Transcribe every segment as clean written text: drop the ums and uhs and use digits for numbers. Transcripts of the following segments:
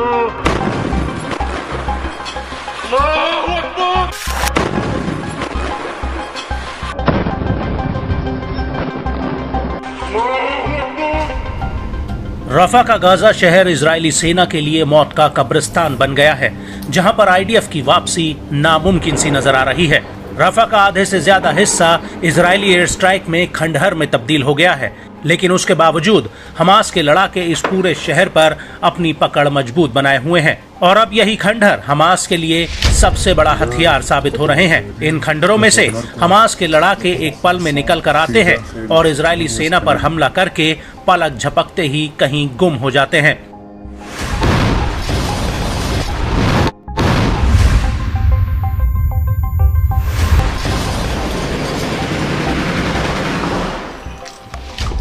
रफा का गाजा शहर इजरायली सेना के लिए मौत का कब्रिस्तान बन गया है, जहां पर आईडीएफ की वापसी नामुमकिन सी नजर आ रही है। रफा का आधे से ज्यादा हिस्सा इजरायली एयर स्ट्राइक में खंडहर में तब्दील हो गया है, लेकिन उसके बावजूद हमास के लड़ाके इस पूरे शहर पर अपनी पकड़ मजबूत बनाए हुए हैं और अब यही खंडहर हमास के लिए सबसे बड़ा हथियार साबित हो रहे हैं। इन खंडहरों में से हमास के लड़ाके एक पल में निकल कर आते हैं और इजरायली सेना पर हमला करके पलक झपकते ही कहीं गुम हो जाते हैं।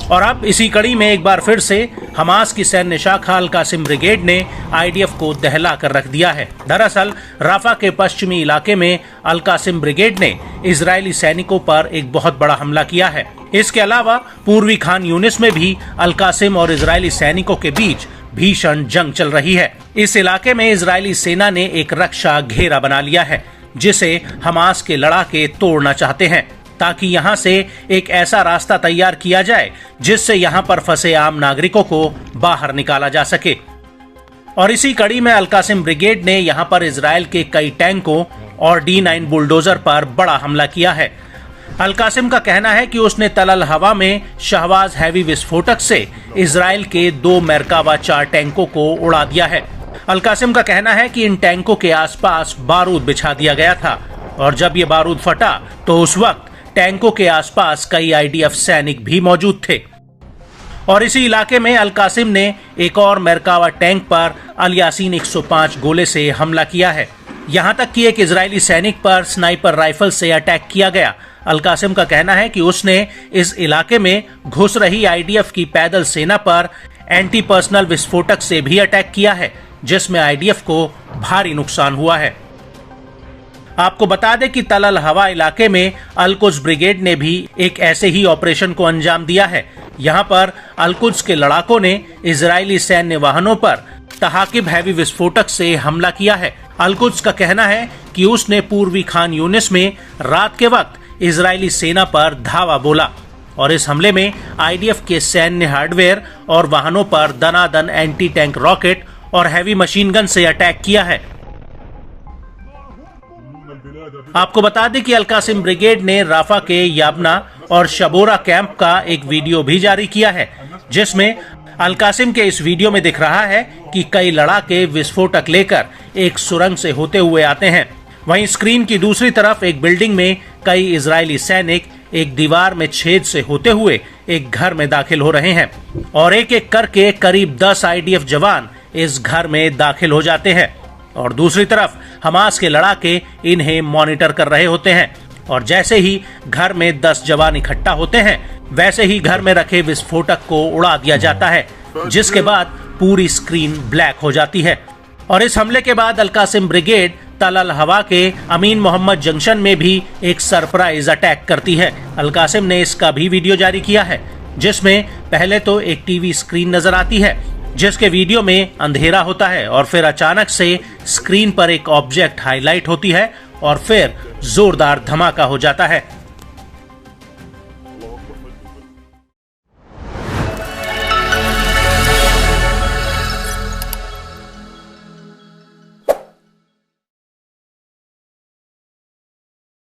और अब इसी कड़ी में एक बार फिर से हमास की सैन्य शाखा अल कासिम ब्रिगेड ने आईडीएफ को दहला कर रख दिया है। दरअसल राफा के पश्चिमी इलाके में अल कासिम ब्रिगेड ने इजरायली सैनिकों पर एक बहुत बड़ा हमला किया है। इसके अलावा पूर्वी खान यूनिस में भी अल कासिम और इजरायली सैनिकों के बीच भीषण जंग चल रही है। इस इलाके में इजरायली सेना ने एक रक्षा घेरा बना लिया है, जिसे हमास के लड़ाके तोड़ना चाहते हैं, ताकि यहां से एक ऐसा रास्ता तैयार किया जाए जिससे यहां पर फंसे आम नागरिकों को बाहर निकाला जा सके। और इसी कड़ी में अल कासिम ब्रिगेड ने यहां पर इजरायल के कई टैंकों और D9 बुलडोजर पर बड़ा हमला किया है। अल कासिम का कहना है कि उसने तल अल हवा में शहवाज हैवी विस्फोटक से इजरायल के 2 मेरकावा 4 टैंकों को उड़ा दिया है। अल कासिम का कहना है कि इन टैंकों के आसपास बारूद बिछा दिया गया था और जब ये बारूद फटा तो उस वक्त टैंकों के आसपास कई आईडीएफ सैनिक भी मौजूद थे। और इसी इलाके में अल कासिम ने एक और मेरकावा टैंक पर अल यासीन 105 गोले से हमला किया है। यहां तक कि एक इजरायली सैनिक पर स्नाइपर राइफल से अटैक किया गया। अल कासिम का कहना है कि उसने इस इलाके में घुस रही आईडीएफ की पैदल सेना पर एंटी पर्सनल विस्फोटक से भी अटैक किया है, जिसमें आईडीएफ को भारी नुकसान हुआ है। आपको बता दें कि तल अल हवा इलाके में अल कुद्स ब्रिगेड ने भी एक ऐसे ही ऑपरेशन को अंजाम दिया है। यहां पर अल कुद्स के लड़ाकों ने इजरायली सैन्य वाहनों पर तहाकिब हैवी विस्फोटक से हमला किया है। अल कुद्स का कहना है कि उसने पूर्वी खान यूनिस में रात के वक्त इजरायली सेना पर धावा बोला और इस हमले में आईडीएफ के सैन्य हार्डवेयर और वाहनों पर दनादन एंटी टैंक रॉकेट और हैवी मशीन गन से अटैक किया है। आपको बता दें कि अल कासिम ब्रिगेड ने राफा के याबना और शबोरा कैंप का एक वीडियो भी जारी किया है, जिसमें अल कासिम के इस वीडियो में दिख रहा है कि कई लड़ाके विस्फोटक लेकर एक सुरंग से होते हुए आते हैं। वहीं स्क्रीन की दूसरी तरफ एक बिल्डिंग में कई इजरायली सैनिक एक दीवार में छेद से होते हुए एक घर में दाखिल हो रहे हैं और एक एक करके करीब 10 आईडीएफ जवान इस घर में दाखिल हो जाते हैं और दूसरी तरफ हमास के लड़ाके इन्हें मॉनिटर कर रहे होते हैं। और जैसे ही घर में 10 जवान इकट्ठा होते हैं, वैसे ही घर में रखे विस्फोटक को उड़ा दिया जाता है, जिसके बाद पूरी स्क्रीन ब्लैक हो जाती है। और इस हमले के बाद अल कासिम ब्रिगेड तल अल हवा के अमीन मोहम्मद जंक्शन में भी एक सरप्राइज अटैक करती है। अल कासिम ने इसका भी वीडियो जारी किया है, जिसमें पहले तो एक टीवी स्क्रीन नजर आती है, जिसके वीडियो में अंधेरा होता है और फिर अचानक से स्क्रीन पर एक ऑब्जेक्ट हाईलाइट होती है और फिर जोरदार धमाका हो जाता है।